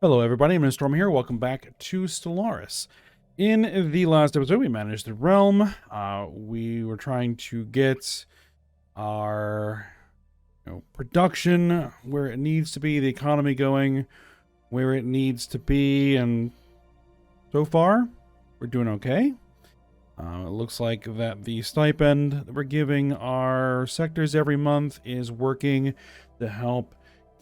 Hello everybody, I'm Storm here. Welcome back to Stellaris. In the last episode, we managed the realm. We were trying to get our production where it needs to be, the economy going where it needs to be, and so far, we're doing okay. It looks like that the stipend that we're giving our sectors every month is working to help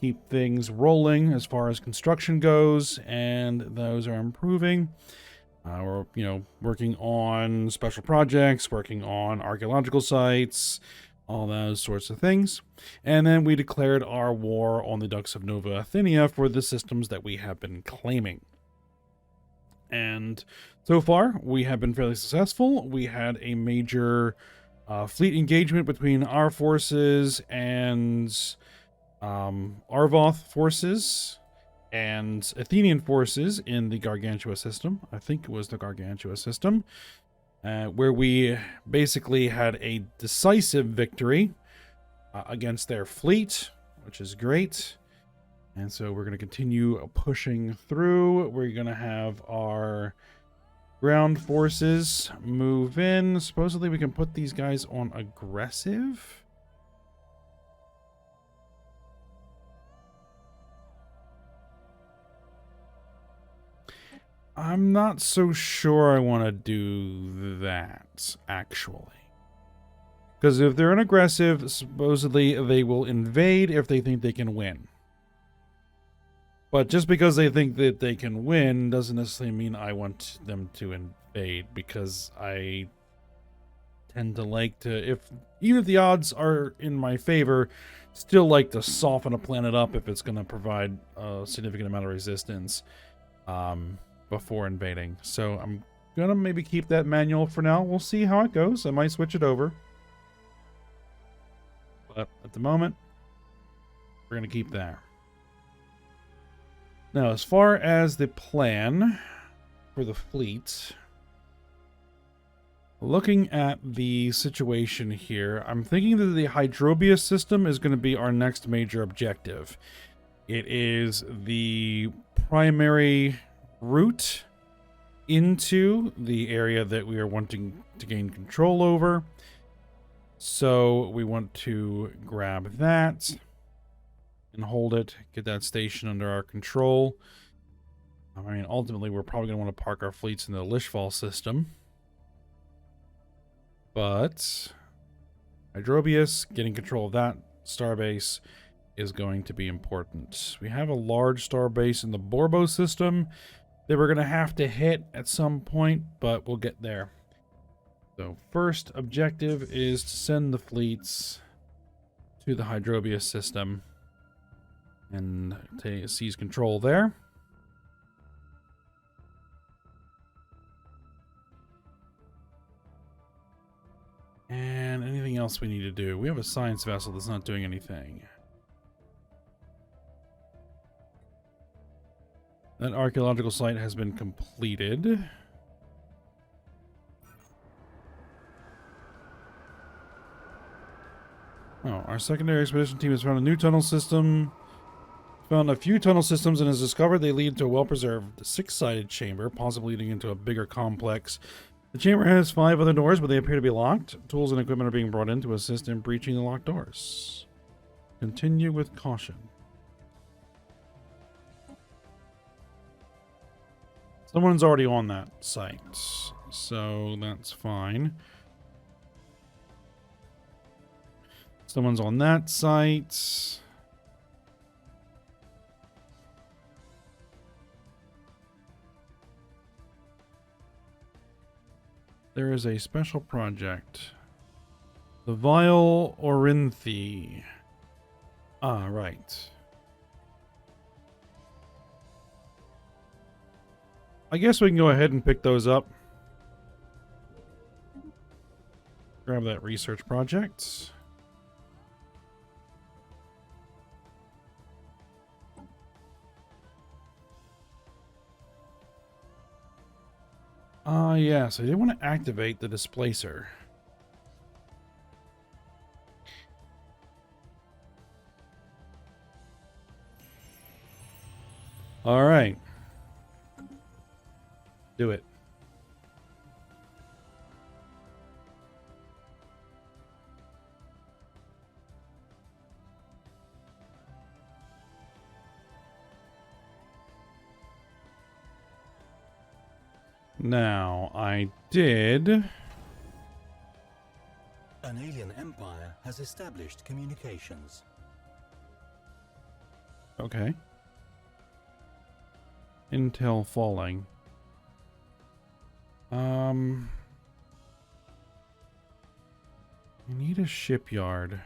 keep things rolling as far as construction goes, and those are improving. We're, working on special projects, working on archaeological sites, all those sorts of things. And then we declared our war on the Ducks of Nova Athenia for the systems that we have been claiming. And so far, we have been fairly successful. We had a major fleet engagement between our forces and Arvoth forces and Athenian forces in the Gargantua system. I think it was the Gargantua system, where we basically had a decisive victory against their fleet, which is great. And so we're going to continue pushing through. We're going to have our ground forces move in. Supposedly we can put these guys on aggressive. I'm not so sure I want to do that, actually. Because if they're an aggressive, supposedly they will invade if they think they can win. But just because they think that they can win doesn't necessarily mean I want them to invade, because I tend to like to, even if the odds are in my favor, still like to soften a planet up if it's going to provide a significant amount of resistance before invading. So I'm going to maybe keep that manual for now. We'll see how it goes. I might switch it over. But at the moment, we're going to keep that. Now, as far as the plan for the fleet, looking at the situation here, I'm thinking that the Hydrobius system is going to be our next major objective. It is the primary route into the area that we are wanting to gain control over. So we want to grab that and hold it, get that station under our control. I mean, ultimately, we're probably going to want to park our fleets in the Lishval system. But Hydrobius, getting control of that starbase is going to be important. We have a large starbase in the Borbo system that we're going to have to hit at some point, but we'll get there. So first objective is to send the fleets to the Hydrobius system and seize control there. And anything else we need to do? We have a science vessel that's not doing anything. That archaeological site has been completed. Oh, our secondary expedition team has found a new tunnel system. Found a few tunnel systems and has discovered they lead to a well-preserved six-sided chamber, possibly leading into a bigger complex. The chamber has 5 other doors, but they appear to be locked. Tools and equipment are being brought in to assist in breaching the locked doors. Continue with caution. Someone's already on that site, so that's fine. Someone's on that site. There is a special project. The Vile Orinthe. Ah, right. I guess we can go ahead and pick those up. Grab that research project. Yes, I did want to activate the displacer. All right. Do it. Now, I did... An alien empire has established communications. Okay. Intel falling. I need a shipyard.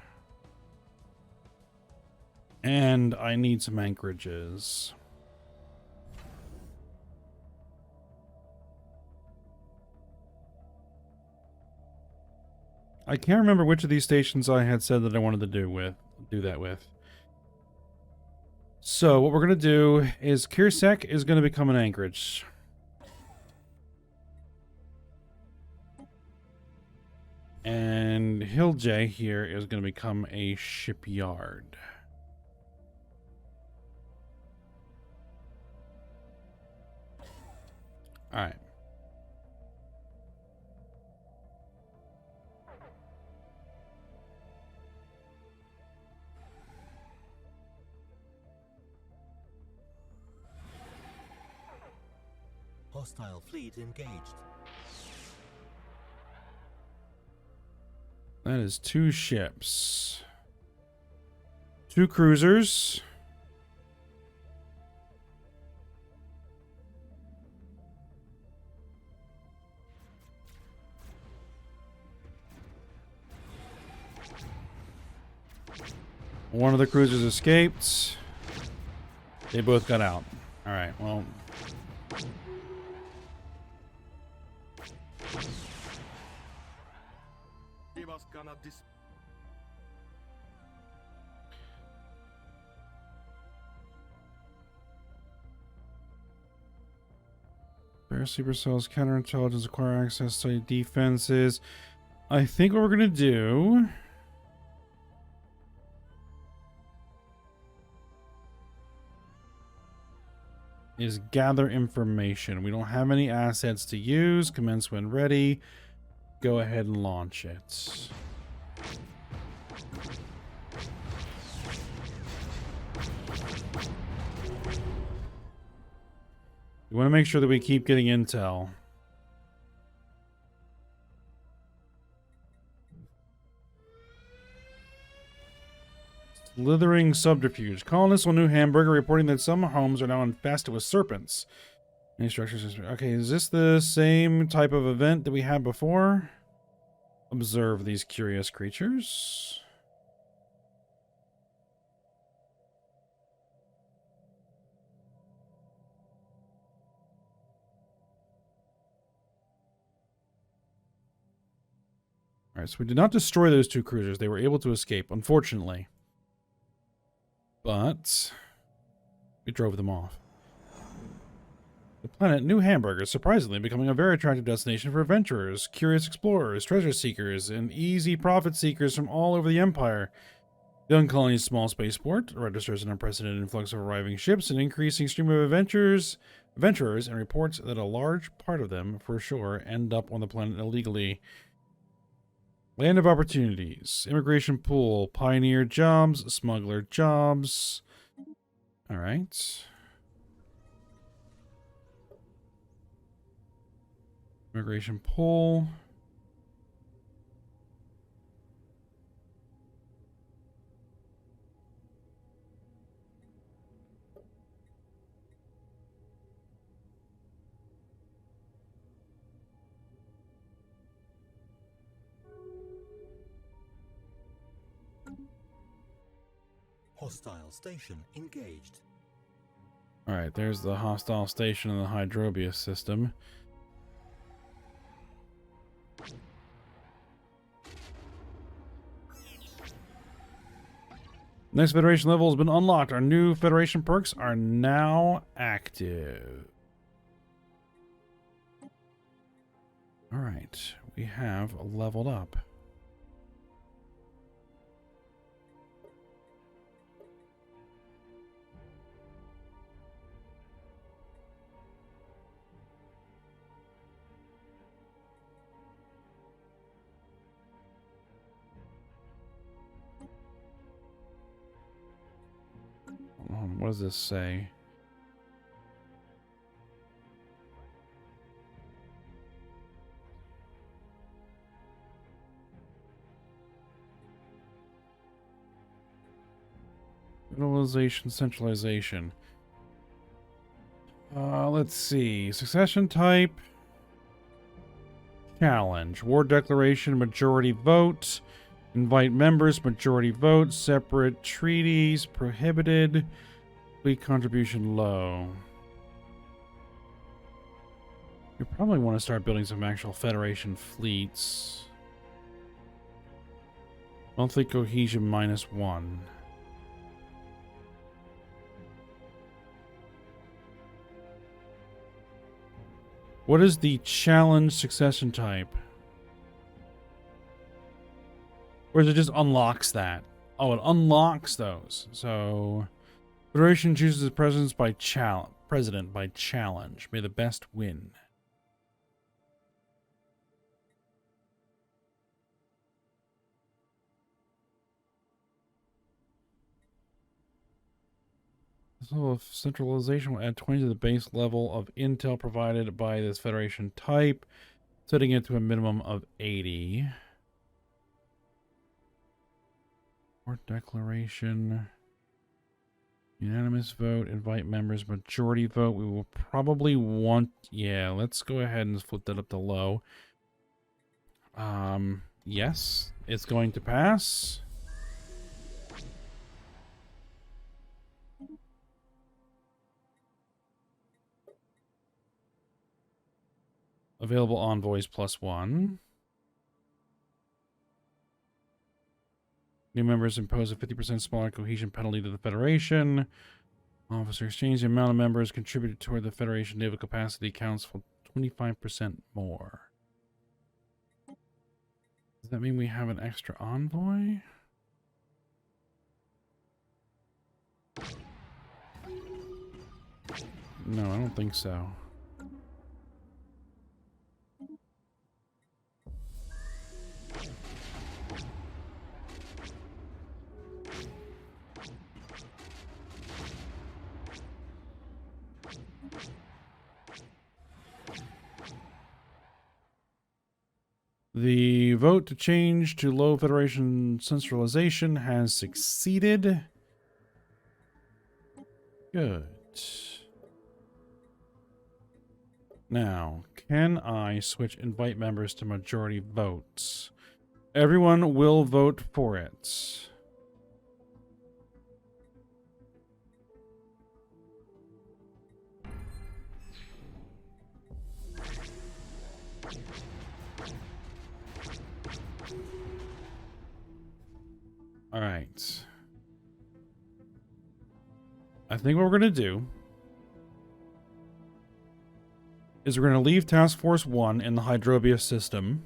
And I need some anchorages. I can't remember which of these stations I had said that I wanted to do that with. So what we're going to do is Kirsek is going to become an anchorage. And Hilje here is going to become a shipyard. All right. Hostile fleet engaged. That is 2 ships. 2 cruisers. One of the cruisers escaped. They both got out. All right, well... Bear supercells, counterintelligence, acquire access to defenses. I think what we're going to do... is gather information. We don't have any assets to use. Commence when ready. Go ahead and launch it. We want to make sure that we keep getting intel. Slithering subterfuge. Colonists on New Hamburg are reporting that some homes are now infested with serpents. Any structures? Okay, is this the same type of event that we had before? Observe these curious creatures. Alright, so we did not destroy those 2 cruisers. They were able to escape, unfortunately. But we drove them off. The planet New Hamburg is surprisingly becoming a very attractive destination for adventurers, curious explorers, treasure seekers, and easy profit seekers from all over the Empire. The young colony's small spaceport registers an unprecedented influx of arriving ships, an increasing stream of adventurers, and reports that a large part of them, for sure, end up on the planet illegally. Land of opportunities, immigration pool, pioneer jobs, smuggler jobs. All right. Immigration pool. Hostile station engaged. Alright, there's the hostile station in the Hydrobius system. Next Federation level has been unlocked. Our new Federation perks are now active. Alright, we have leveled up. What does this say? Federalization, centralization. Let's see. Succession type. Challenge. War declaration, majority vote. Invite members, majority vote. Separate treaties, prohibited. Fleet contribution low. You probably want to start building some actual Federation fleets. Monthly cohesion -1. What is the challenge succession type? Or is it just unlocks that? Oh, it unlocks those. So, Federation chooses the president by challenge. May the best win. This level of centralization will add 20 to the base level of intel provided by this Federation type, setting it to a minimum of 80. Court declaration. Unanimous vote. Invite members. Majority vote. We will probably want... Yeah, let's go ahead and flip that up to low. Yes, it's going to pass. Available envoys +1. New members impose a 50% smaller cohesion penalty to the Federation. Officer exchange. The amount of members contributed toward the Federation naval capacity counts for 25% more. Does that mean we have an extra envoy? No, I don't think so. The vote to change to low Federation centralization has succeeded. Good. Now, can I switch invite members to majority votes? Everyone will vote for it. All right. I think what we're going to do is we're going to leave Task Force 1 in the Hydrobius system.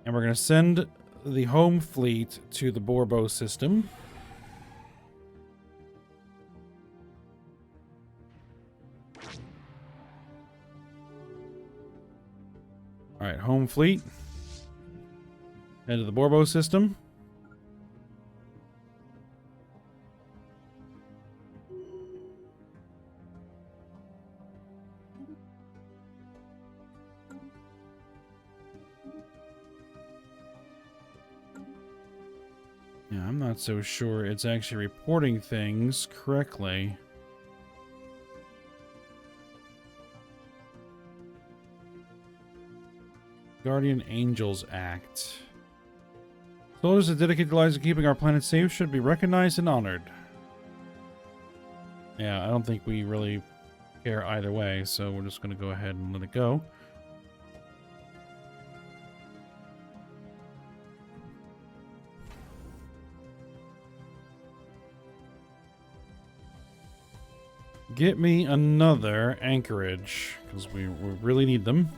And we're going to send the home fleet to the Borbo system. All right, home fleet. Head to the Borbo system. Yeah, I'm not so sure it's actually reporting things correctly. Guardian Angels Act. Soldiers that dedicate their lives to keeping our planet safe should be recognized and honored. Yeah, I don't think we really care either way, so we're just going to go ahead and let it go. Get me another anchorage, because we really need them.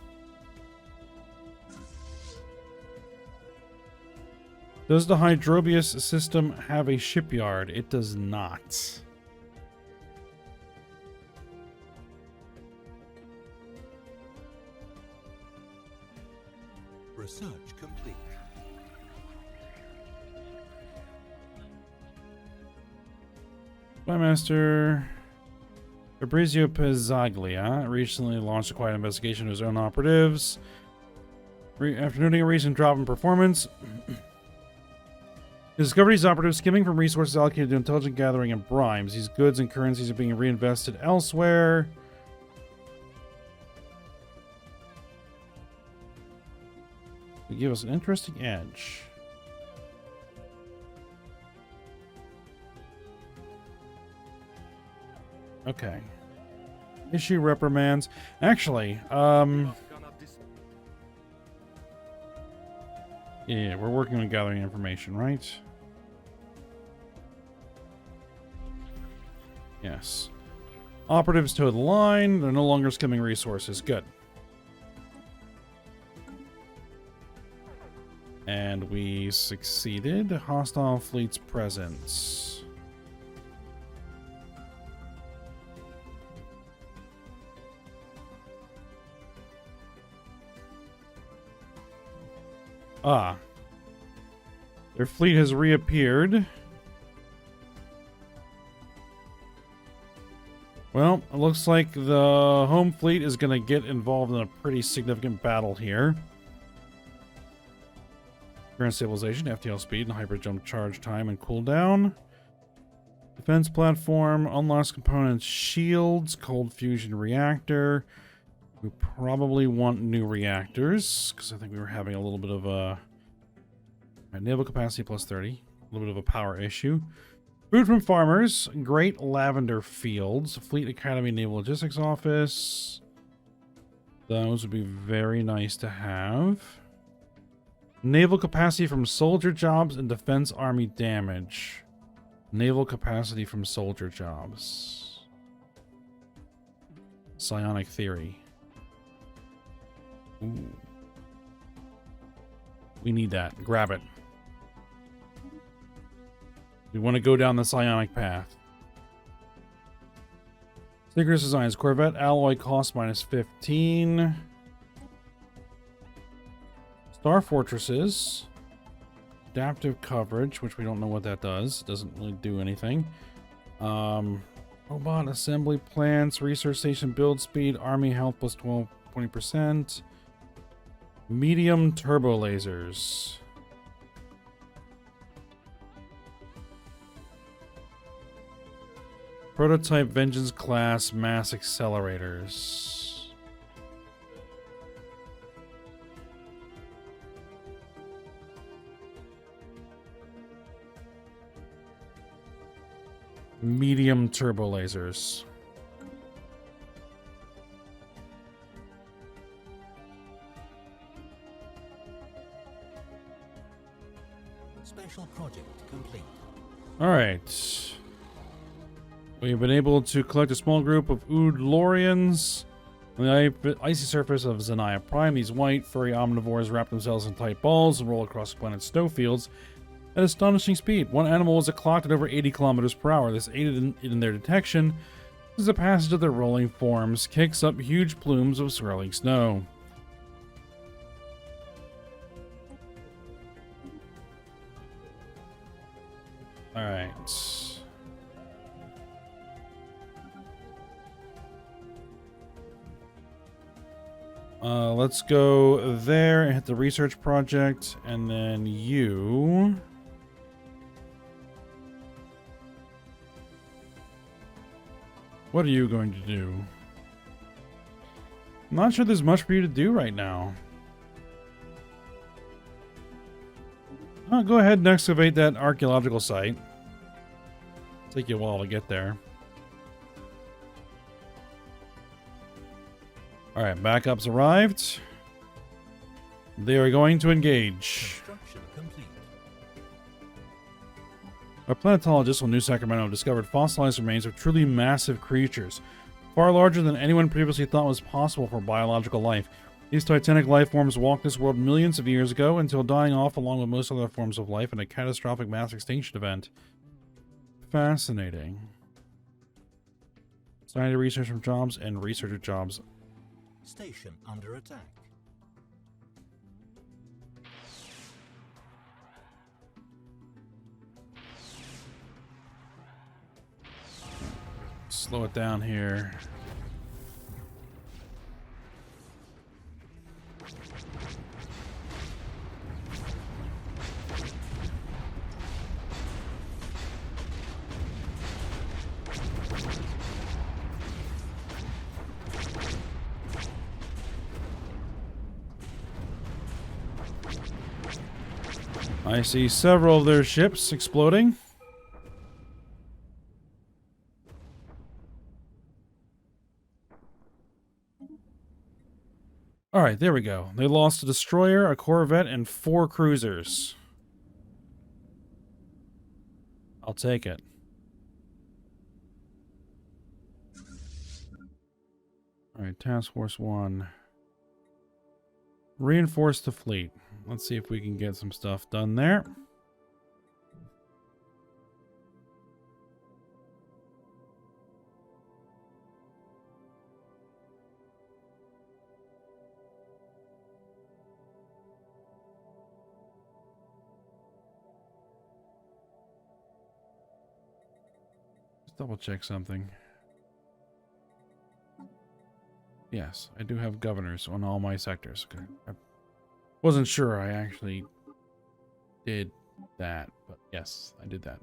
Does the Hydrobius system have a shipyard? It does not. Research complete. I Spymaster Fabrizio Pezzaglia recently launched a quiet investigation of his own operatives. After noting a recent drop in performance, he discovered these operatives skimming from resources allocated to intelligent gathering and bribes. These goods and currencies are being reinvested elsewhere. They give us an interesting edge. Okay. Issue reprimands. Actually, yeah, we're working on gathering information, right? Yes. Operatives toe the line. They're no longer skimming resources. Good. And we succeeded. Hostile fleet's presence. Ah. Their fleet has reappeared. Well, it looks like the home fleet is going to get involved in a pretty significant battle here. Current stabilization, FTL speed, and hyperjump charge time and cooldown. Defense platform, unlocked components, shields, cold fusion reactor. We probably want new reactors, because I think we were having a little bit of a... naval capacity plus 30. A little bit of a power issue. Food from farmers. Great lavender fields. Fleet Academy Naval Logistics Office. Those would be very nice to have. Naval capacity from soldier jobs and defense army damage. Naval capacity from soldier jobs. Psionic theory. Ooh. We need that. Grab it. We want to go down the psionic path. Synchronous designs. Corvette alloy cost minus 15. Star fortresses. Adaptive coverage, which we don't know what that does. It doesn't really do anything. Robot assembly plants. Research station build speed. Army health plus 20%. Medium turbo lasers. Prototype Vengeance class mass accelerators. Medium turbo lasers. Special project complete. All right. We've been able to collect a small group of Oodlorians on the icy surface of Zanaya Prime. These white, furry omnivores wrap themselves in tight balls and roll across the planet's snowfields at astonishing speed. One animal was clocked at over 80 kilometers per hour. This aided in their detection as the passage of their rolling forms kicks up huge plumes of swirling snow. All right. Let's go there and hit the research project, and then you... What are you going to do? I'm not sure there's much for you to do right now. Go ahead and excavate that archaeological site. Take you a while to get there. Alright, backups arrived. They are going to engage. Construction complete. Our planetologists on New Sacramento have discovered fossilized remains of truly massive creatures, far larger than anyone previously thought was possible for biological life. These titanic life forms walked this world millions of years ago until dying off along with most other forms of life in a catastrophic mass extinction event. Fascinating. Society research from jobs and researcher jobs. Station under attack. slow it down here. I see several of their ships exploding. Alright, there we go. They lost a destroyer, a corvette, and 4 cruisers. I'll take it. Alright, Task Force 1. Reinforce the fleet. Let's see if we can get some stuff done there. Let's double check something. Yes, I do have governors on all my sectors. Okay. I wasn't sure I actually did that, but yes, I did that.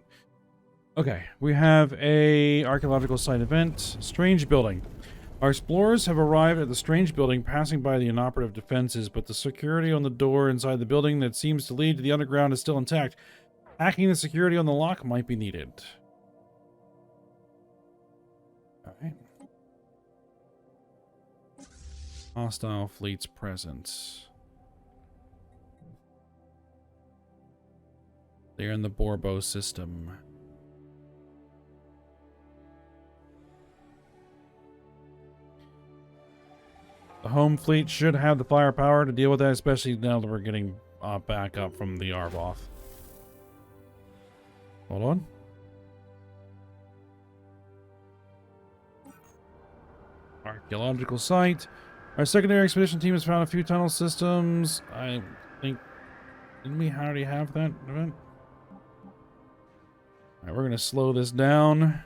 Okay, we have a archaeological site event. Strange building. Our explorers have arrived at the strange building, passing by the inoperative defenses, but the security on the door inside the building that seems to lead to the underground is still intact. Hacking the security on the lock might be needed. Alright. Hostile fleets present. They're in the Borbo system. The home fleet should have the firepower to deal with that, especially now that we're getting back up from the Arvoth. Hold on. Archaeological site. Our secondary expedition team has found a few tunnel systems. I think... Didn't we already have that event? Alright, we're going to slow this down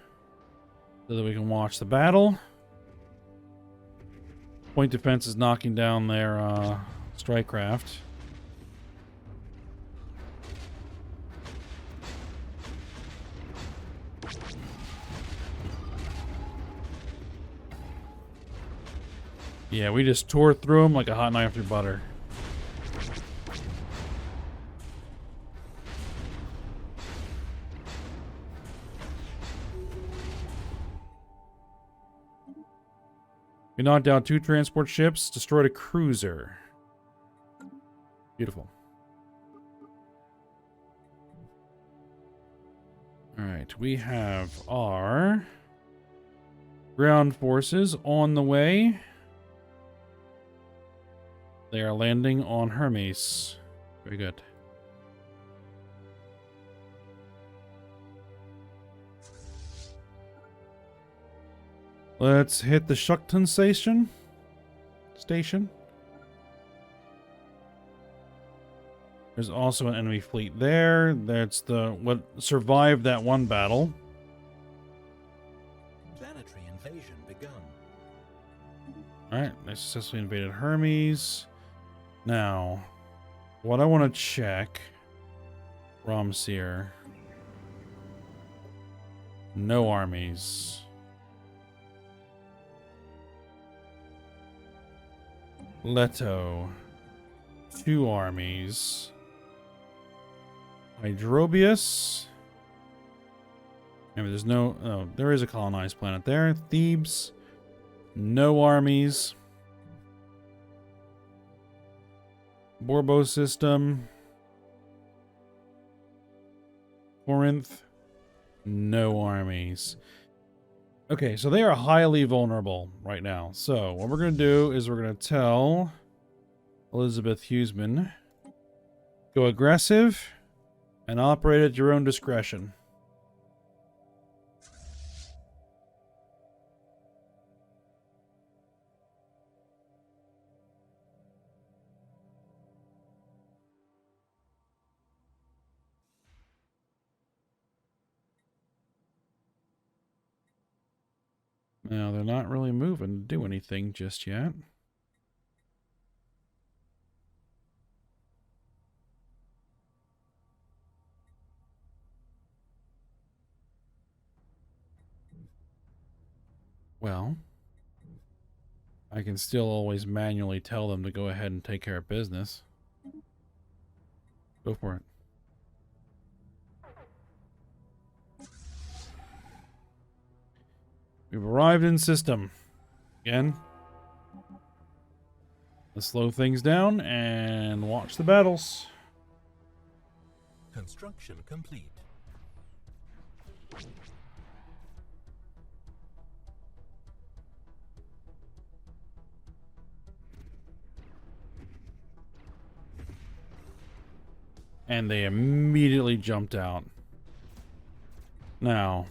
so that we can watch the battle. Point defense is knocking down their strike craft. Yeah, we just tore through them like a hot knife through butter. We knocked out 2 transport ships, destroyed a cruiser. Beautiful. Alright, we have our ground forces on the way. They are landing on Hermes. Very good. Let's hit the Shukton station. There's also an enemy fleet there. That's the what survived that one battle. Planetary invasion begun. Alright, they successfully invaded Hermes. Now, what I want to check... Romseer. No armies. Leto. 2 armies. Hydrobius. Yeah, but there's no... Oh, there is a colonized planet there. Thebes. No armies. Borbo system. Corinth. No armies. Okay, so they are highly vulnerable right now. So what we're going to do is we're going to tell Elizabeth Huseman, go aggressive and operate at your own discretion. Now, they're not really moving to do anything just yet. Well, I can still always manually tell them to go ahead and take care of business. Go for it. We've arrived in system. Again. Let's slow things down and watch the battles. Construction complete. And they immediately jumped out. Now,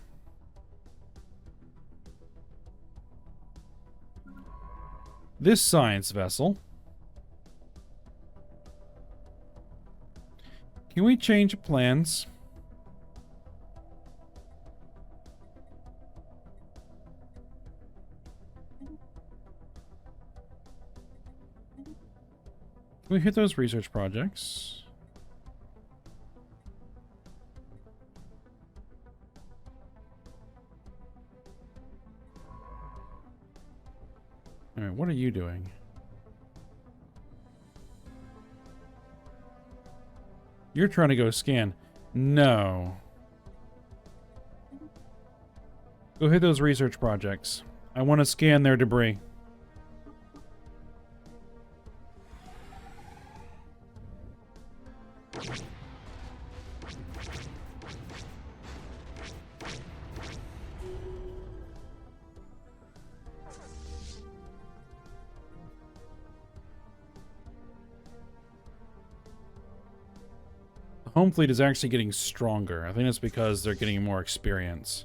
this science vessel, can we change plans? Can we hit those research projects? All right, what are you doing? You're trying to go scan. No. Go hit those research projects. I want to scan their debris. Home fleet is actually getting stronger. I think that's because they're getting more experience.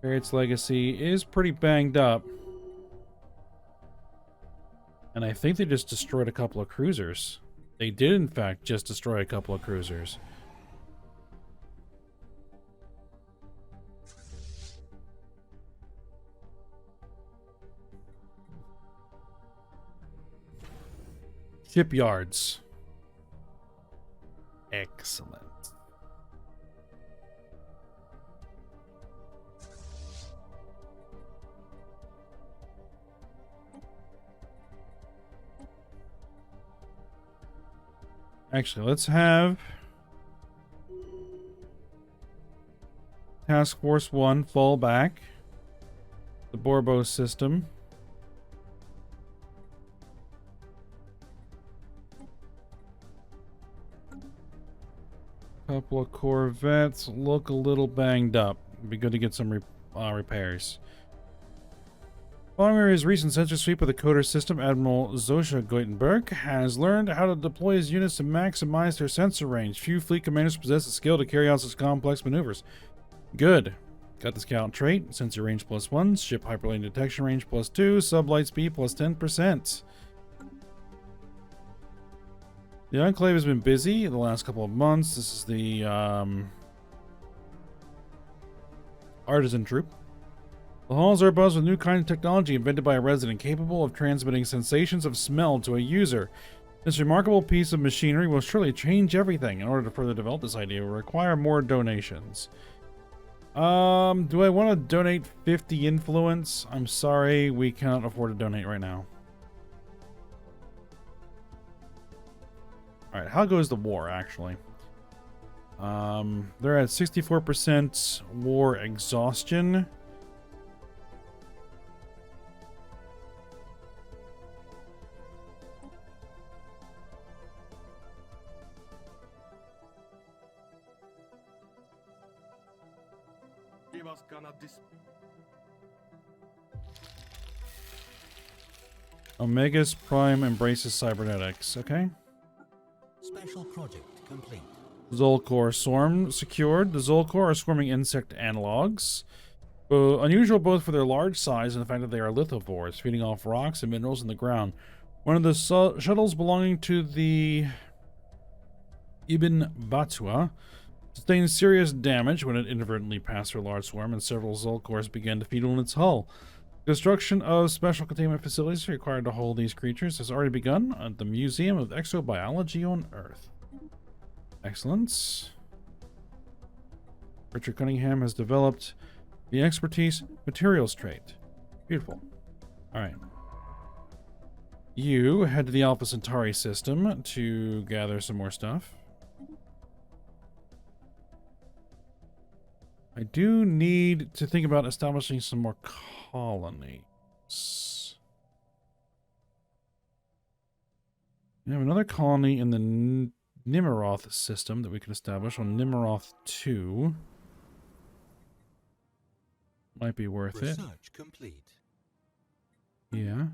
Barrett's legacy is pretty banged up. And I think they just destroyed a couple of cruisers. They did, in fact, just destroy a couple of cruisers. Shipyards. Excellent. Actually, let's have Task Force 1 fall back. The Borbo system. Couple of corvettes look a little banged up. It'd be good to get some repairs. Following his recent sensor sweep of the coder system, Admiral Zosha Goitenberg has learned how to deploy his units to maximize their sensor range. Few fleet commanders possess the skill to carry out such complex maneuvers. Good. Got the scout trait, sensor range +1, ship hyperlane detection range +2, sublight speed +10%. The Enclave has been busy the last couple of months. This is the artisan troop. The halls are abuzz with new kind of technology invented by a resident capable of transmitting sensations of smell to a user. This remarkable piece of machinery will surely change everything. In order to further develop this idea, we require more donations. Do I want to donate 50 influence? I'm sorry, we cannot afford to donate right now. Alright, how goes the war, actually? They're at 64% war exhaustion. Omega's Prime embraces cybernetics. Okay. Special project complete. Zolcor swarm secured. The Zolcor are swarming insect analogs. Unusual both for their large size and the fact that they are lithivores, feeding off rocks and minerals in the ground. One of the shuttles belonging to the Ibn Battua Sustained serious damage when it inadvertently passed through a large swarm, and several Zolcors began to feed on its hull. Construction of special containment facilities required to hold these creatures has already begun at the Museum of Exobiology on Earth. Excellent. Richard Cunningham has developed the expertise materials trait. Beautiful. Alright. You head to the Alpha Centauri system to gather some more stuff. I do need to think about establishing some more colonies. We have another colony in the Nimeroth system that we can establish on Nimeroth 2. Might be worth it. Research complete. Yeah.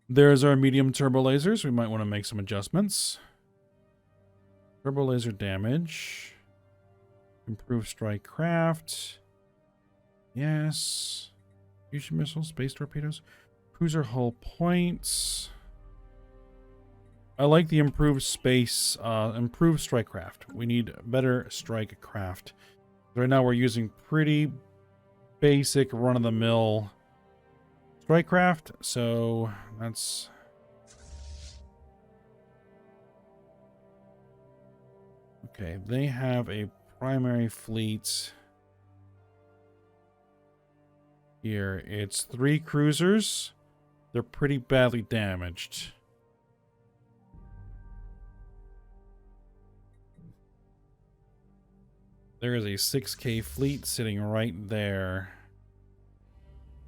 There's our medium turbo lasers. We might want to make some adjustments. Turbo laser damage. Improve strike craft. Yes. Fusion missiles, space torpedoes. Cruiser hull points. I like the improved improved strike craft. We need better strike craft. Right now we're using pretty basic run-of-the-mill strike craft, so that's... Okay, they have a primary fleet here. It's 3 cruisers. They're pretty badly damaged. There is a 6K fleet sitting right there.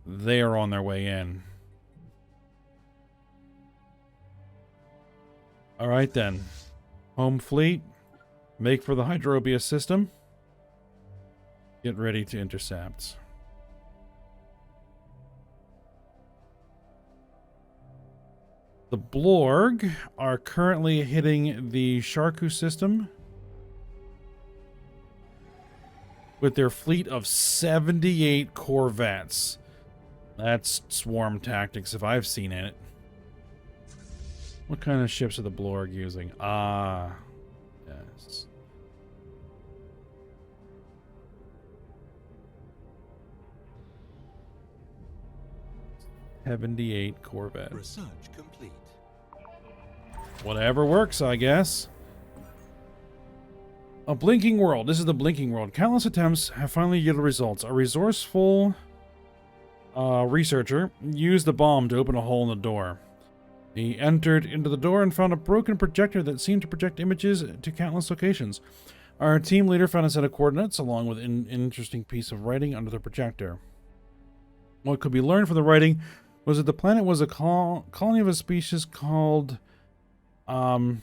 They are on their way in. Alright then. Home fleet. Make for the Hydrobia system. Get ready to intercept. The Blorg are currently hitting the Sharku system with their fleet of 78 corvettes. That's swarm tactics if I've seen it. What kind of ships are the Blorg using? Ah, yes. $78 corvettes. Research complete. Whatever works, I guess. A blinking world. This is the blinking world. Countless attempts have finally yielded results. A resourceful researcher used the bomb to open a hole in the door. He entered into the door and found a broken projector that seemed to project images to countless locations. Our team leader found a set of coordinates along with an interesting piece of writing under the projector. What could be learned from the writing was that the planet was a colony of a species called Astanine?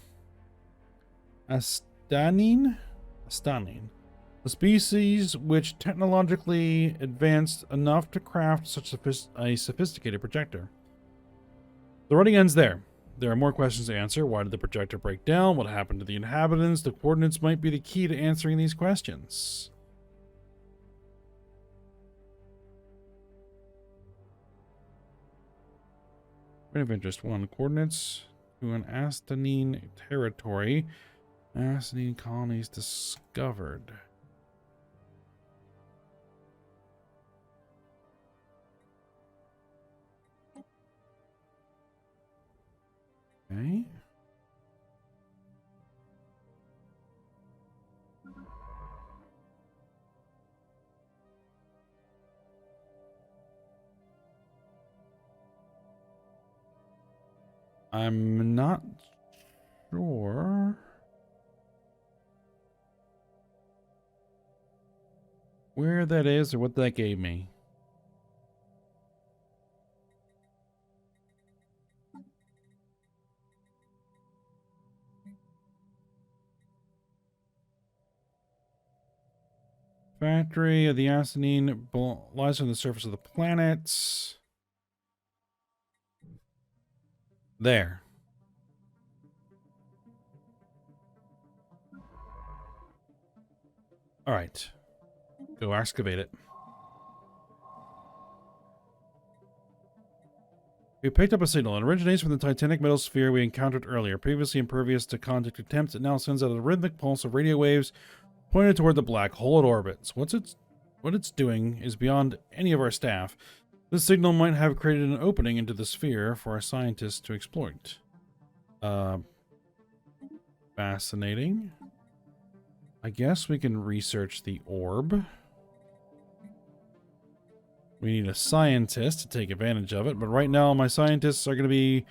Astanine. A species which technologically advanced enough to craft such a sophisticated projector. The writing ends there. There are more questions to answer. Why did the projector break down? What happened to the inhabitants? The coordinates might be the key to answering these questions. Point of interest 1. Coordinates to an Astanine territory. Astanine colonies discovered. Okay. I'm not sure where that is or what that gave me. Factory of the Astanine lies on the surface of the planet. There. All right. Go excavate it. We picked up a signal. It originates from the titanic metal sphere we encountered earlier. Previously impervious to contact attempts, it now sends out a rhythmic pulse of radio waves pointed toward the black hole it orbits. What it's doing is beyond any of our staff. This signal might have created an opening into the sphere for our scientists to exploit. Fascinating. I guess we can research the orb. We need a scientist to take advantage of it, but right now my scientists are going to be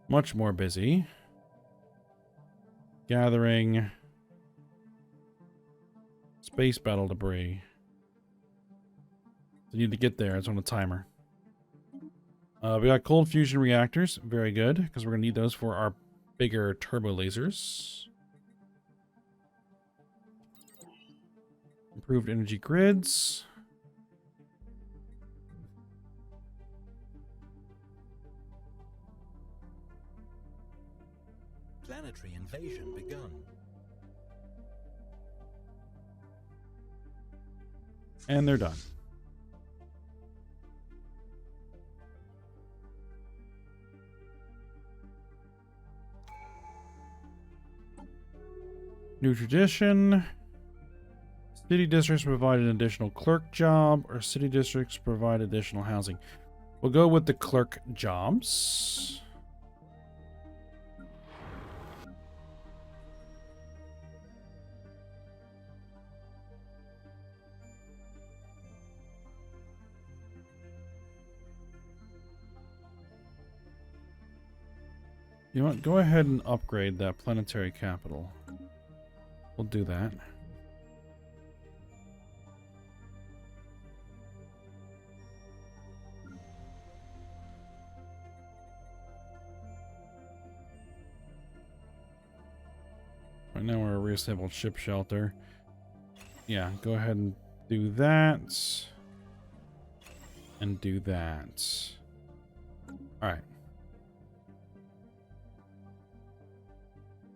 much more busy gathering space battle debris. So you need to get there. It's on a timer. We got cold fusion reactors. Very good, because we're going to need those for our bigger turbo lasers. Improved energy grids. Planetary invasion begun. And they're done. New tradition. City districts provide an additional clerk job, or city districts provide additional housing. We'll go with the clerk jobs. You know what? Go ahead and upgrade that planetary capital. We'll do that. Right now we're a reassembled ship shelter. Yeah, go ahead and do that. And do that. Alright.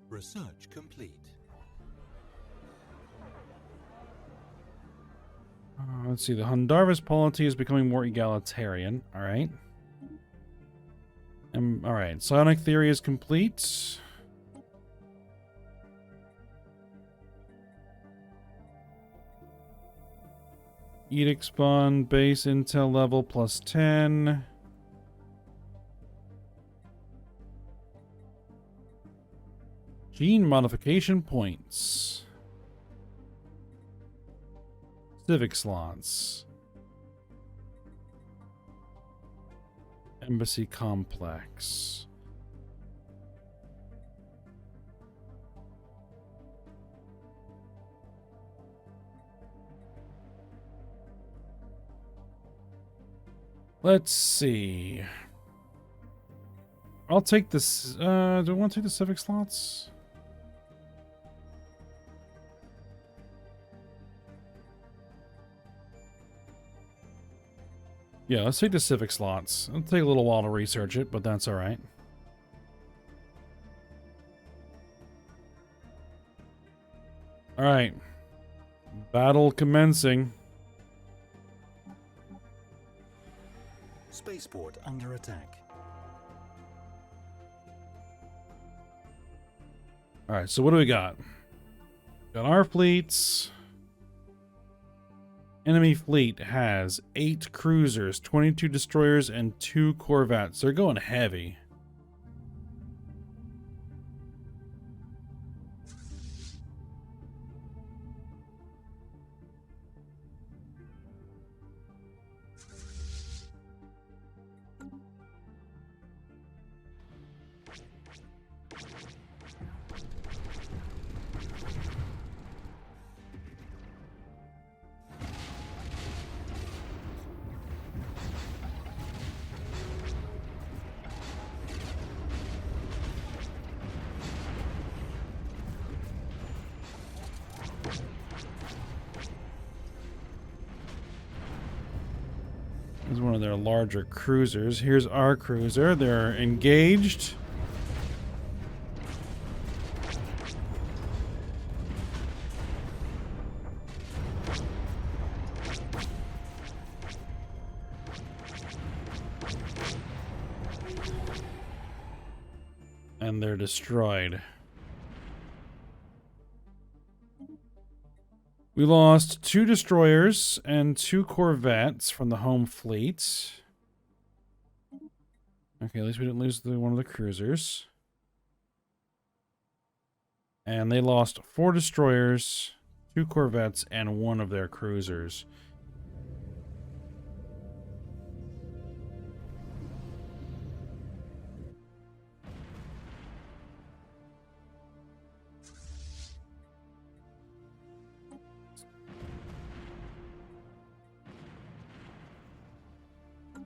Research complete. Let's see. The Hondarvis polity is becoming more egalitarian. Alright. Alright. Psionic theory is complete. Edict spawn, base intel level plus 10. Gene modification points. Civic slots. Embassy complex. Let's see. I'll take this. Do I want to take the civic slots? Yeah, let's take the civic slots. It'll take a little while to research it, but that's alright. Alright. Battle commencing. Spaceport under attack. Alright, so what do we got? Got our fleets. Enemy fleet has 8 cruisers, 22 destroyers, and 2 corvettes. They're going heavy. This is one of their larger cruisers. Here's our cruiser. They're engaged. And they're destroyed. We lost 2 destroyers and 2 corvettes from the home fleet. Okay, at least we didn't lose one of the cruisers. And they lost 4 destroyers, 2 corvettes, and 1 of their cruisers.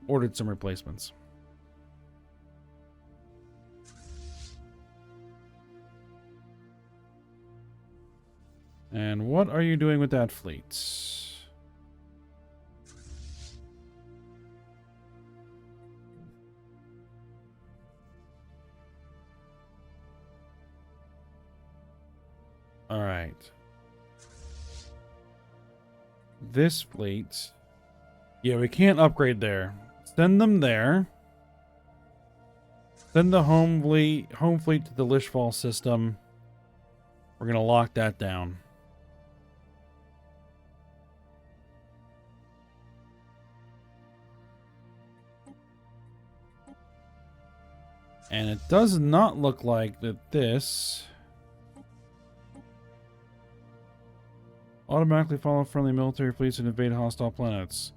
Ordered some replacements. And what are you doing with that fleet? All right. This fleet. Yeah, we can't upgrade there. Send them there. Send the home fleet to the Lishfall system. We're going to lock that down. And it does not look like that this automatically follow friendly military fleets and invade hostile planets.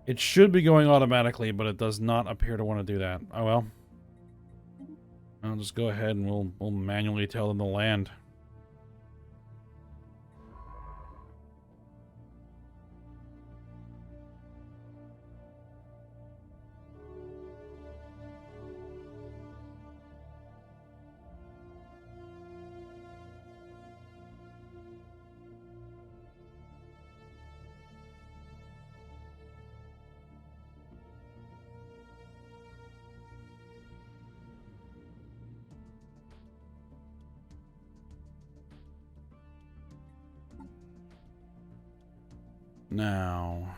It should be going automatically, but it does not appear to want to do that. Oh well. I'll just go ahead and we'll manually tell them to land. Now,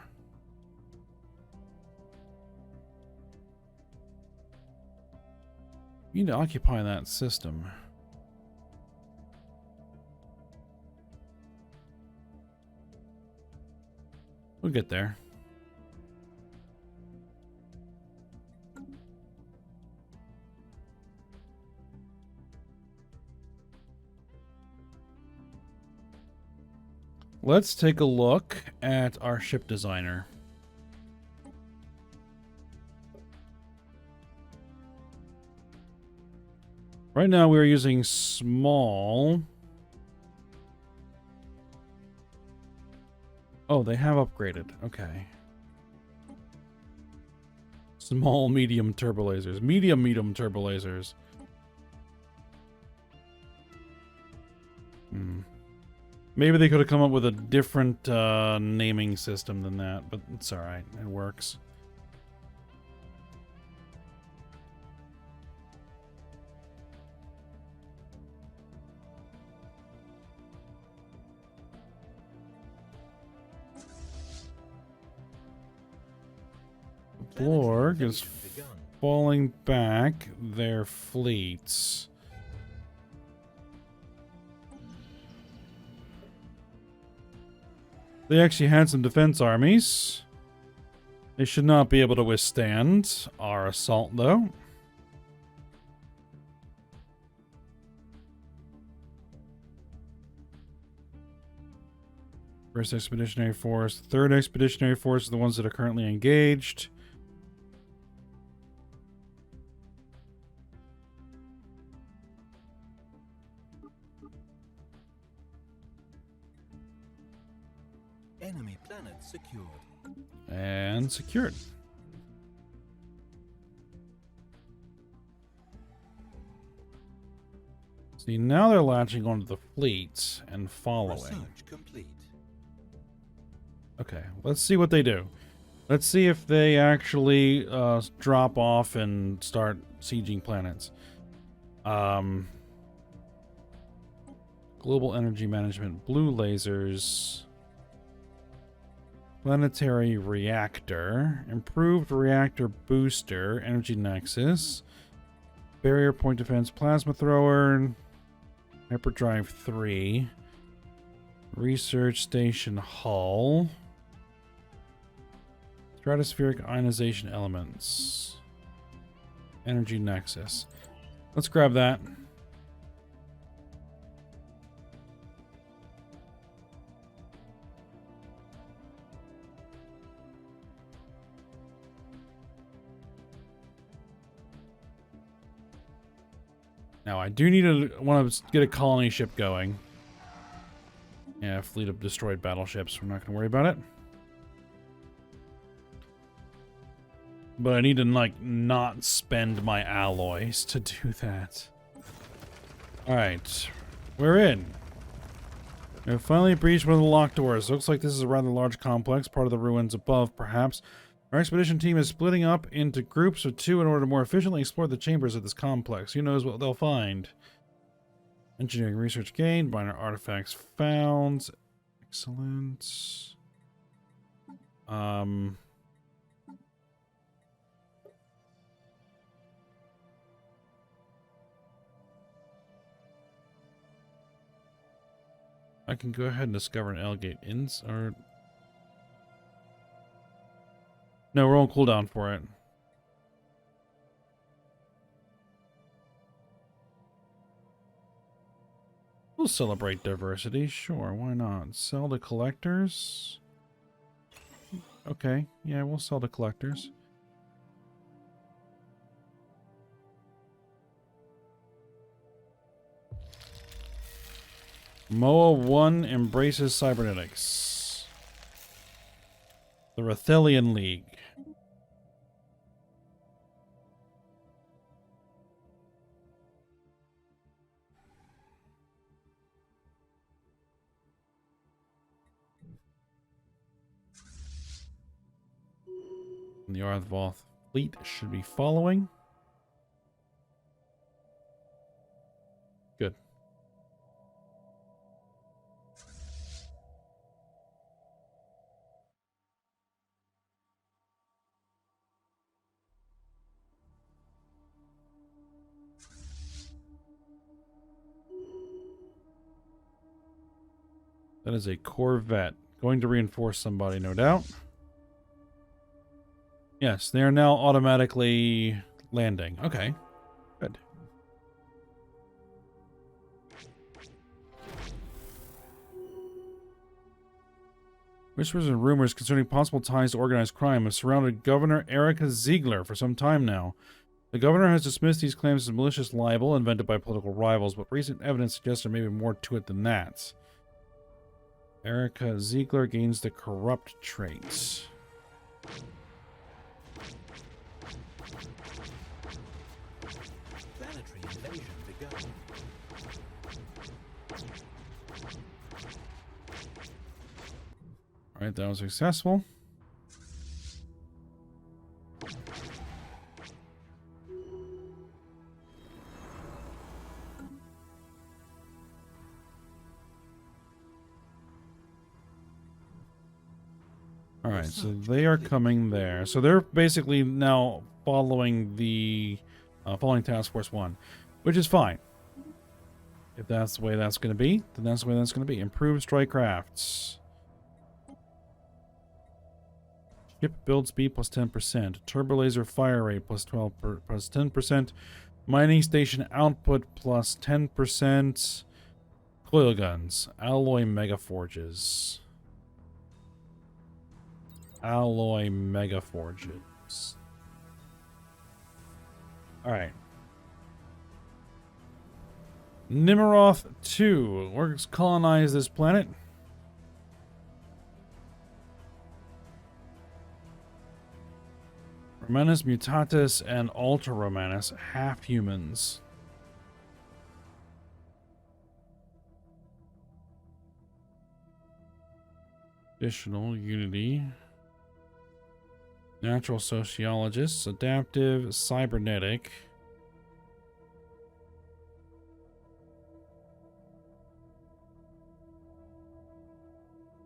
you need to occupy that system. We'll get there. Let's take a look at our ship designer. Right now we're using small. Oh, they have upgraded. Okay. Small, medium turbolasers. Medium turbolasers. Maybe they could have come up with a different naming system than that, but it's alright. It works. Blorg is falling back their fleets. They actually had some defense armies. They should not be able to withstand our assault, though. First Expeditionary Force. Third Expeditionary Force are the ones that are currently engaged. Enemy planet secured. And secured. See, now they're latching onto the fleets and following. Research complete. Okay, let's see what they do. Let's see if they actually drop off and start sieging planets. Global energy management, blue lasers, planetary reactor, improved reactor booster, energy nexus, Barrier, point defense, plasma thrower, hyperdrive 3, research station hull, stratospheric ionization elements, energy nexus. Let's grab that. Now, I do need to want to get a colony ship going. Yeah, a fleet of destroyed battleships. We're not going to worry about it. But I need to, like, not spend my alloys to do that. Alright. We're in. We have finally breached one of the locked doors. Looks like this is a rather large complex, part of the ruins above, perhaps. Our expedition team is splitting up into groups of 2 in order to more efficiently explore the chambers of this complex. Who knows what they'll find? Engineering research gained. Minor artifacts found. Excellent. I can go ahead and discover an Elgate Inns, or... No, we're on cooldown for it. We'll celebrate diversity, sure, why not? Sell to collectors? Okay, yeah, we'll sell to collectors. MOA 1 embraces cybernetics. The Rathelian League. And the Arthvoth fleet should be following. Good. That is a Corvette. Going to reinforce somebody, no doubt. Yes, they are now automatically landing. Okay, good. Whispers and rumors concerning possible ties to organized crime have surrounded Governor Erica Ziegler for some time now. The governor has dismissed these claims as malicious libel invented by political rivals, but recent evidence suggests there may be more to it than that. Erica Ziegler gains the corrupt trait. Planetary invasion begun. Alright, that was successful. Alright, so they are coming there. So they're basically now following the following Task Force 1, which is fine. If that's the way that's going to be, then that's the way that's going to be. Improved strike crafts. Ship build speed plus 10%. Turbo laser fire rate plus 10%. Mining station output plus 10%. Coil guns. Alloy mega forges. Alloy mega forges. Alright. Nimroth 2. Let's colonize this planet. Romanus Mutatus and Ultra Romanus, half humans. Additional Unity. Natural Sociologists, Adaptive, Cybernetic.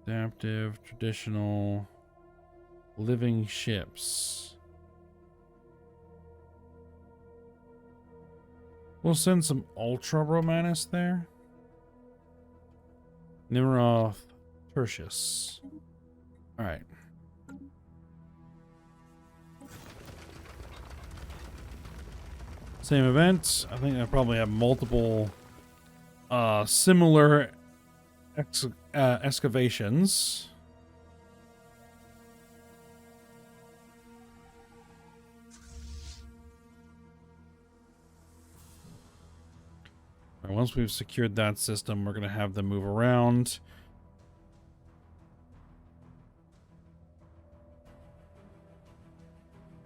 Adaptive, Traditional, Living Ships. We'll send some Ultra Romanus there. Nimroth Tertius. Alright. Same event. I think I probably have multiple similar excavations. Once we've secured that system, we're going to have them move around.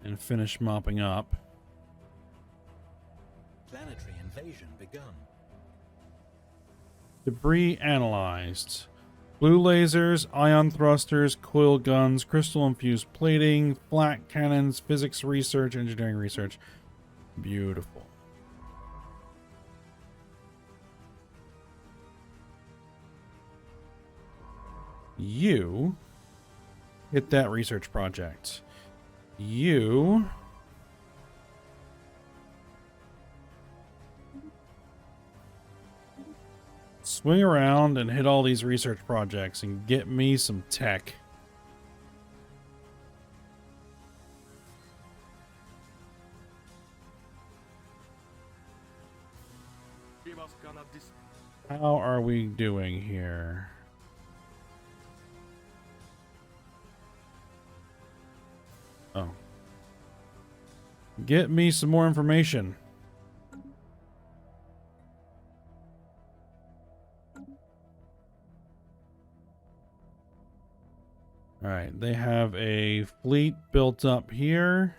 And finish mopping up. Planetary invasion begun. Debris analyzed. Blue lasers, ion thrusters, coil guns, crystal-infused plating, flak cannons, physics research, engineering research. Beautiful. You hit that research project. You swing around and hit all these research projects and get me some tech. How are we doing here? Oh. Get me some more information. Alright, they have a fleet built up here.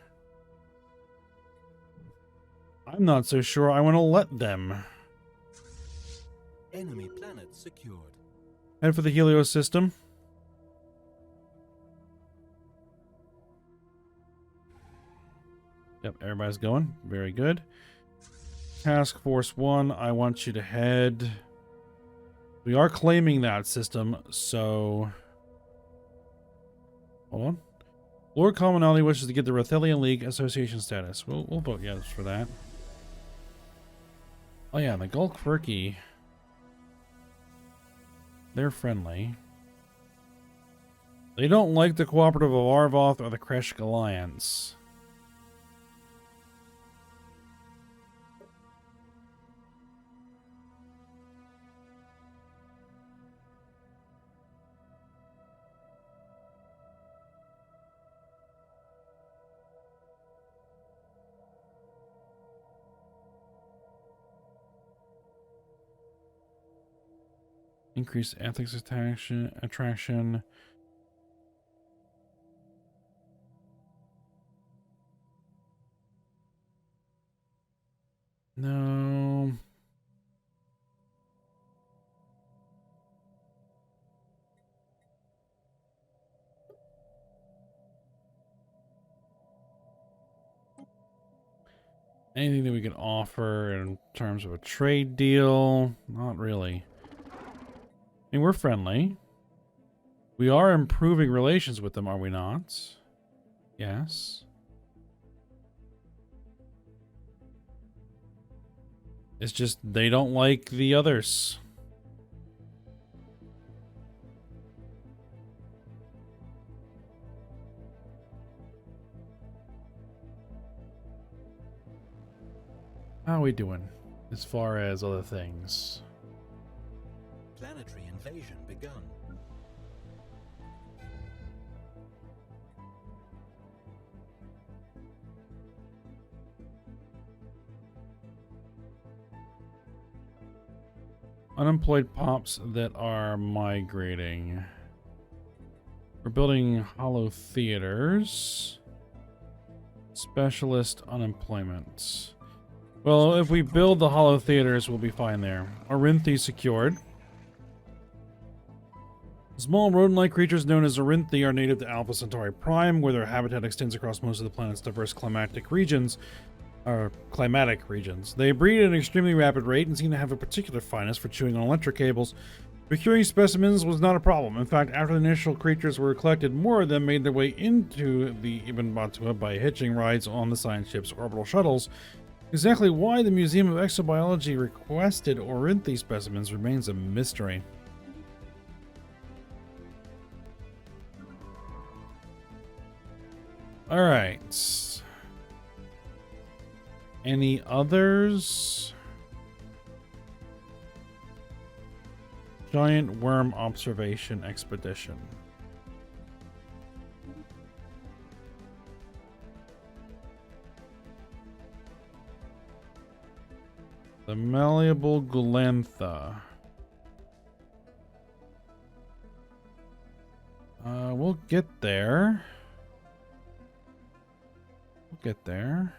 I'm not so sure I want to let them. Enemy planet secured. Head for the Helios system. Yep, everybody's going. Very good. Task Force 1, I want you to head... We are claiming that system, so... Hold on. Lord Commonalty wishes to get the Rathelian League Association status. We'll vote yes for that. Oh yeah, the Gulkverki. They're friendly. They don't like the cooperative of Arvoth or the Kreshk Alliance. Increased ethics attraction. No. Anything that we can offer in terms of a trade deal? Not really. I mean, we're friendly. We are improving relations with them, are we not? Yes. It's just they don't like the others. How are we doing as far as other things? Planetary invasion begun. Unemployed pops that are migrating. We're building hollow theaters. Specialist unemployment. Well, if we build the hollow theaters, we'll be fine there. Orinthi secured. Small rodent-like creatures known as Orinthi are native to Alpha Centauri Prime, where their habitat extends across most of the planet's diverse climatic regions. They breed at an extremely rapid rate and seem to have a particular fineness for chewing on electric cables. Procuring specimens was not a problem. In fact, after the initial creatures were collected, more of them made their way into the Ibn Battuta by hitching rides on the science ship's orbital shuttles. Exactly why the Museum of Exobiology requested Orinthe specimens remains a mystery. All right. Any others? Giant worm observation expedition. The malleable Gulantha. We'll get there. We'll get there.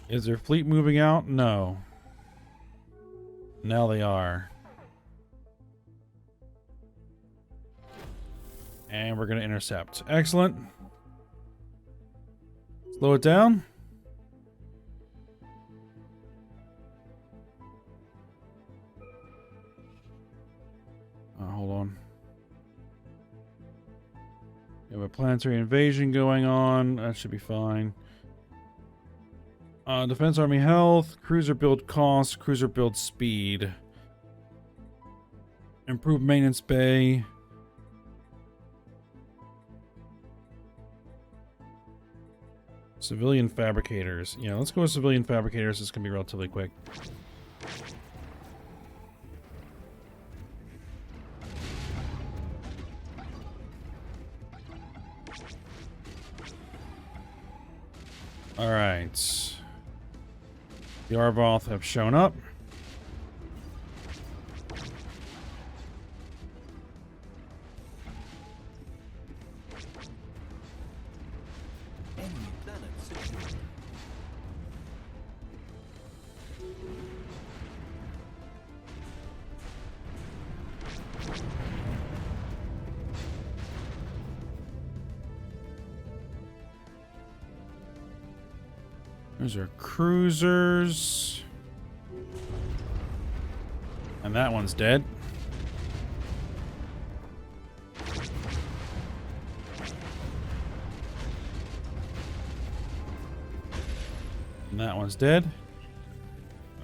Is their fleet moving out? No. Now they are. And we're going to intercept. Excellent. Slow it down. Hold on. We have a planetary invasion going on. That should be fine. Defense Army health, cruiser build cost, cruiser build speed. Improved maintenance bay. Civilian fabricators. Yeah, let's go with civilian fabricators. This can be relatively quick. All right. The Arvoth have shown up. Those are cruisers. And that one's dead. And that one's dead.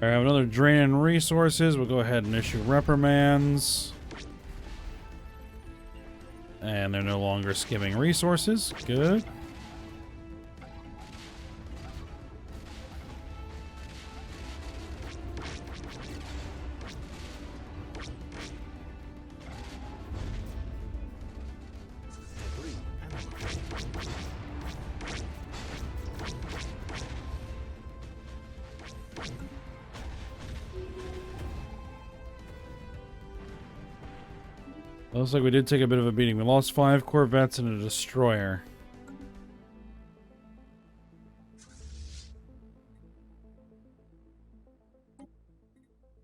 I have another drain in resources. We'll go ahead and issue reprimands. And they're no longer skimming resources. Good. Looks like we did take a bit of a beating. We lost 5 corvettes and a destroyer.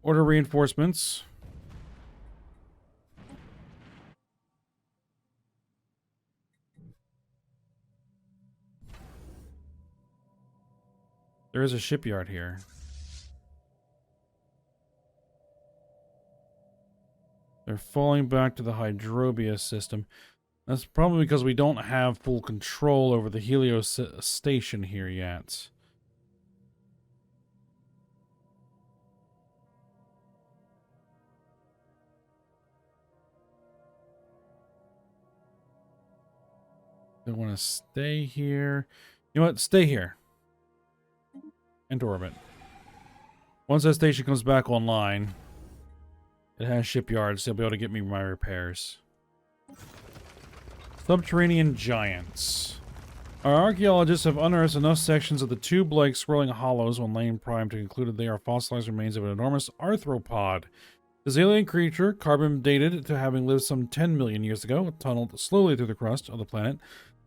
Order reinforcements. There is a shipyard here. They're falling back to the Hydrobia system. That's probably because we don't have full control over the Helios station here yet. Don't want to stay here. You know what? Stay here. Enter orbit. Once that station comes back online, it has shipyards. They'll be able to get me my repairs. Subterranean giants. Our archaeologists have unearthed enough sections of the tube-like swirling hollows on Lane Prime to conclude that they are fossilized remains of an enormous arthropod. This alien creature, carbon dated to having lived some 10 million years ago, tunneled slowly through the crust of the planet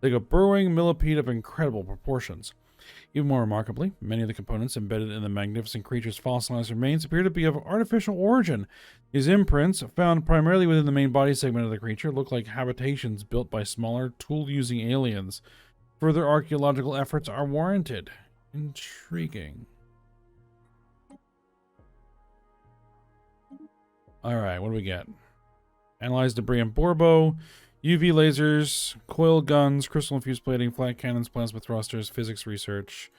like a burrowing millipede of incredible proportions. Even more remarkably, many of the components embedded in the magnificent creature's fossilized remains appear to be of artificial origin. These imprints, found primarily within the main body segment of the creature, look like habitations built by smaller, tool-using aliens. Further archaeological efforts are warranted. Intriguing. Alright, what do we get? Analyze debris in Borbo, UV lasers, coil guns, crystal infused plating, flat cannons, plasma thrusters, physics research.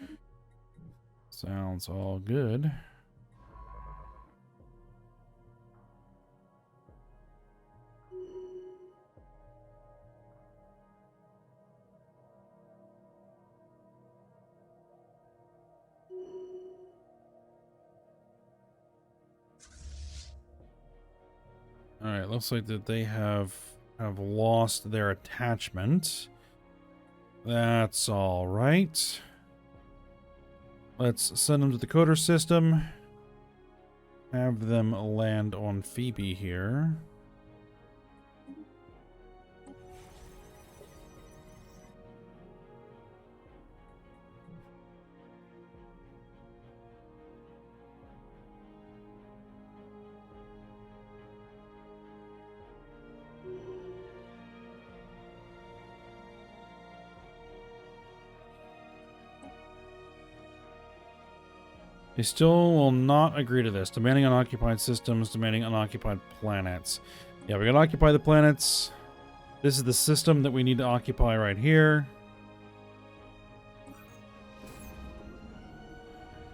Sounds all good. Alright, looks like that they have lost their attachment. That's alright. Let's send them to the coder system. Have them land on Phoebe here. They still will not agree to this. Demanding unoccupied systems, demanding unoccupied planets. Yeah, we gotta occupy the planets. This is the system that we need to occupy right here.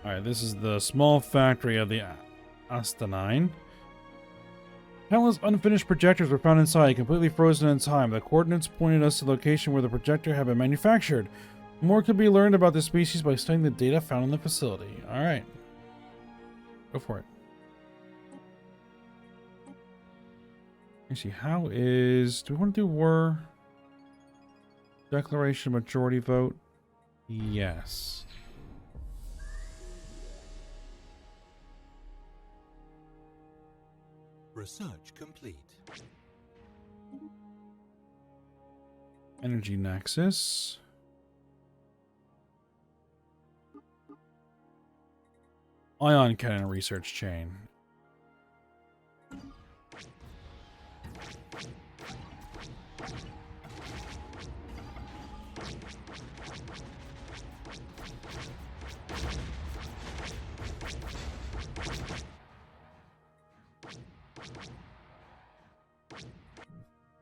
Alright, this is the small factory of the Astanine. Countless unfinished projectors were found inside, completely frozen in time. The coordinates pointed us to the location where the projector had been manufactured. More could be learned about this species by studying the data found in the facility. Alright. Go for it. Actually, how is... Do we want to do war? Declaration majority vote? Yes. Research complete. Energy nexus. Ion cannon research chain.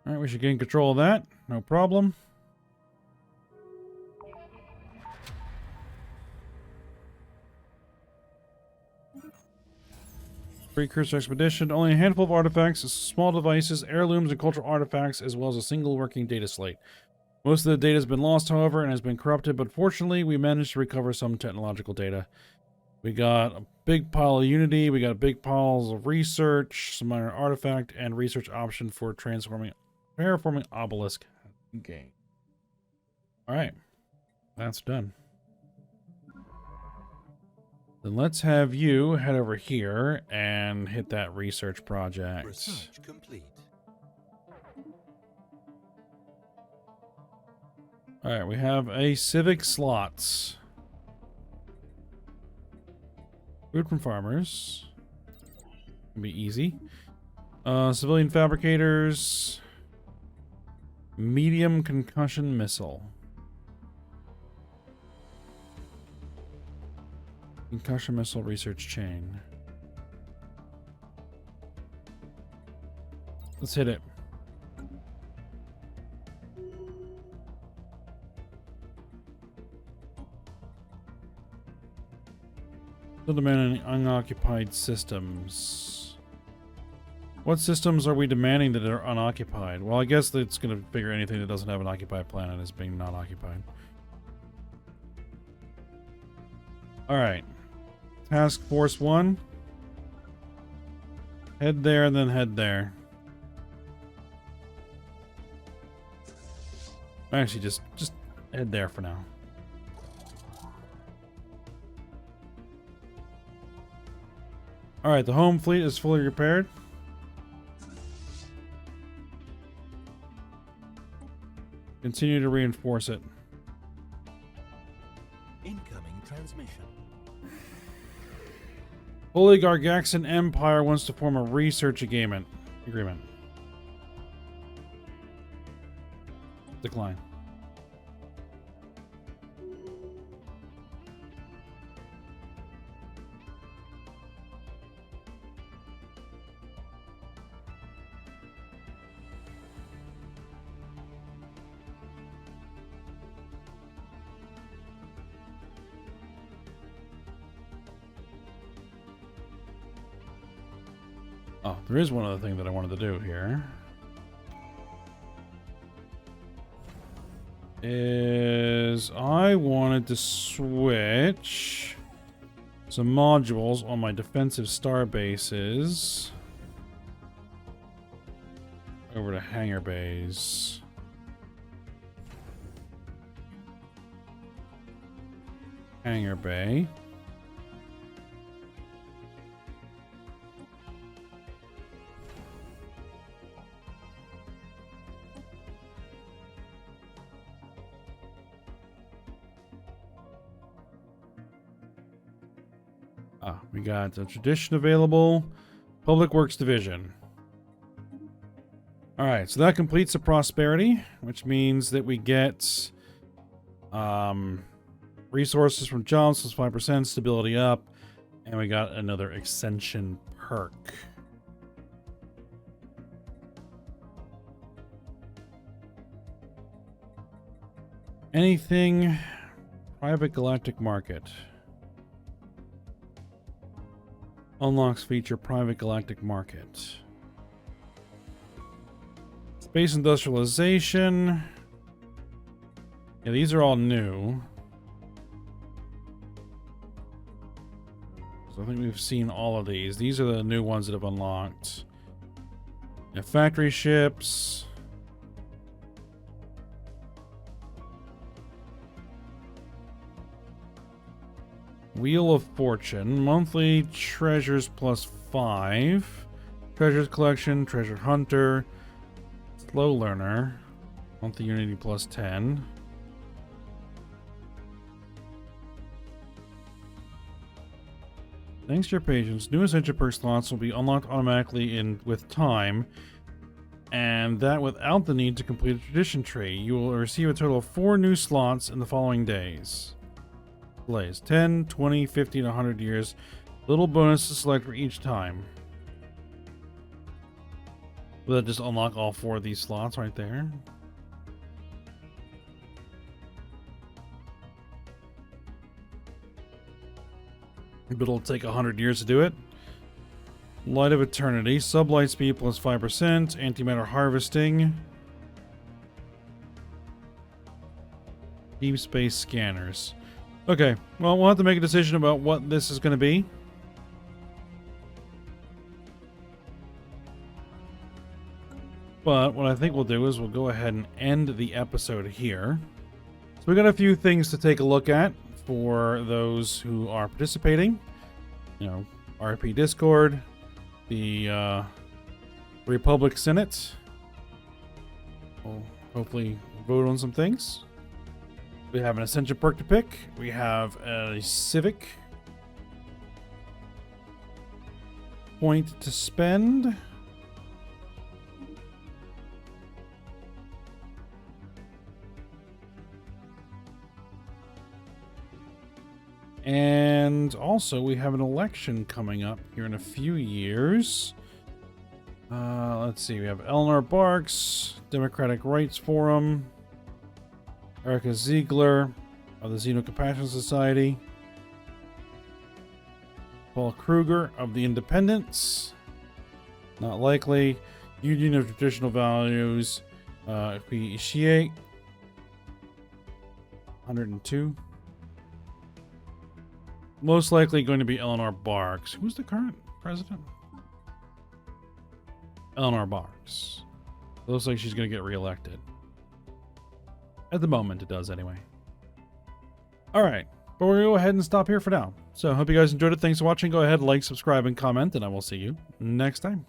Alright, we should gain control of that. No problem. Precursor expedition. Only a handful of artifacts, small devices, heirlooms, and cultural artifacts, as well as a single working data slate. Most of the data has been lost, however, and has been corrupted, but fortunately, we managed to recover some technological data. We got a big pile of Unity, we got big piles of research, some minor artifact, and research option for terraforming obelisk game. Alright, that's done. Then let's have you head over here and hit that research project. Research complete. Alright, we have a civic slots. Food from farmers. Can be easy. Civilian fabricators. Medium concussion missile. Concussion missile research chain. Let's hit it. Still demanding unoccupied systems. What systems are we demanding that are unoccupied? Well, I guess that's going to figure anything that doesn't have an occupied planet as being not occupied. Alright. Task Force 1. Head there and then head there. Actually, just head there for now. Alright, the home fleet is fully repaired. Continue to reinforce it. Incoming transmission. Holy Gargaxan Empire wants to form a research agreement. Decline. Oh, there is one other thing that I wanted to do here. I wanted to switch some modules on my defensive star bases over to hangar bays. Hangar bay. We got a tradition available. Public Works Division. Alright, so that completes the prosperity, which means that we get resources from jobs plus 5%, stability up, and we got another extension perk. Anything private galactic market. Unlocks feature private galactic market. Space industrialization. Yeah, these are all new. So I think we've seen all of these. These are the new ones that have unlocked. Yeah, factory ships. Wheel of Fortune. Monthly treasures plus 5. Treasures collection. Treasure hunter. Slow learner. Monthly unity plus 10. Thanks to your patience, new essential perk slots will be unlocked automatically with time, and that without the need to complete a tradition tree. You will receive a total of 4 new slots in the following days. Delays 10, 20, 50, and 100 years. Little bonus to select for each time. Will that just unlock all 4 of these slots right there? But it'll take 100 years to do it. Light of Eternity. Sublight speed plus 5%. Antimatter harvesting. Deep space scanners. Okay, well, we'll have to make a decision about what this is going to be. But what I think we'll do is we'll go ahead and end the episode here. So we got a few things to take a look at for those who are participating. You know, RP Discord, the Republic Senate. We'll hopefully vote on some things. We have an Ascension perk to pick. We have a Civic point to spend. And also we have an election coming up here in a few years. Let's see, we have Eleanor Barks, Democratic Rights Forum, Erica Ziegler of the Xeno Compassion Society, Paul Kruger of the Independents, not likely, Union of Traditional Values, Ishii, 102. Most likely going to be Eleanor Barks. Who's the current president? Eleanor Barks. Looks like she's going to get reelected. At the moment, it does anyway. Alright, but we're going to go ahead and stop here for now. So, I hope you guys enjoyed it. Thanks for watching. Go ahead, like, subscribe, and comment, and I will see you next time.